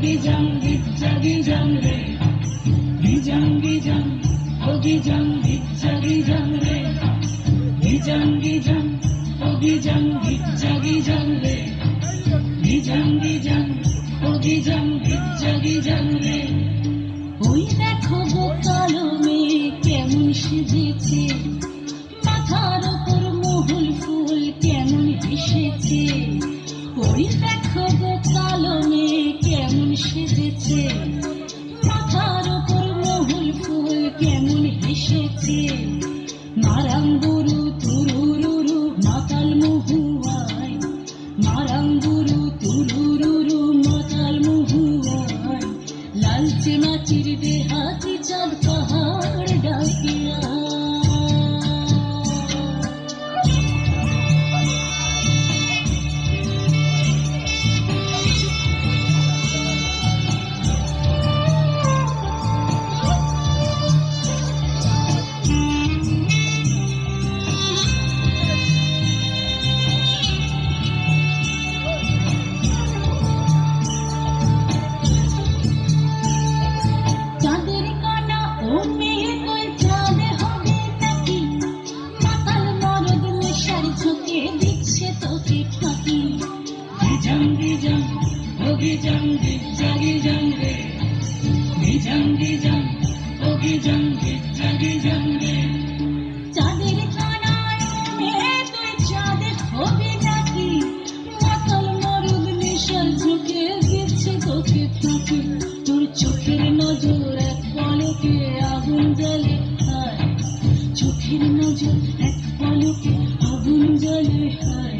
gijang gijja gijang re, gijang gijang, oh gijang gijja gijang re, gijang gijang, oh gijang gijja gijang re, gijang gijang, oh gijang gijja gijang re। ওই দেখো গো কালো মেয়ে কেমন সেজেছে, মাথার ওপর মহুল ফুল কেমন হেসেছে। ওই দেখো গো কালো মেয়ে কেমন সেজেছে, মাথার ওপর মহুল ফুল কেমন হেসেছে। মারাঙ্গুরু তুরুরুরু মাতাল মহুয়ায়, মারাঙ্গুরু তুরুরুরু মাতাল মহুয়ায়। লালচে মাটির দেহাতি চাঁদ পাহাড় ডাকিয়া। Gijang gijang, oh gijang gijja gijang re, gijang gijang, oh gijang gijja gijang re। চাঁদের কানায় মেয়ে তুই চাঁদে হবি নাকি, মাতাল মরুদ নেশার ঝুঁকে দিচ্ছে তোকে ফাঁকি। তোর চোখের নজর এক পলকে আগুন জ্বলে হায়, চোখের নজর এক পলকে আগুন জ্বলে হায়।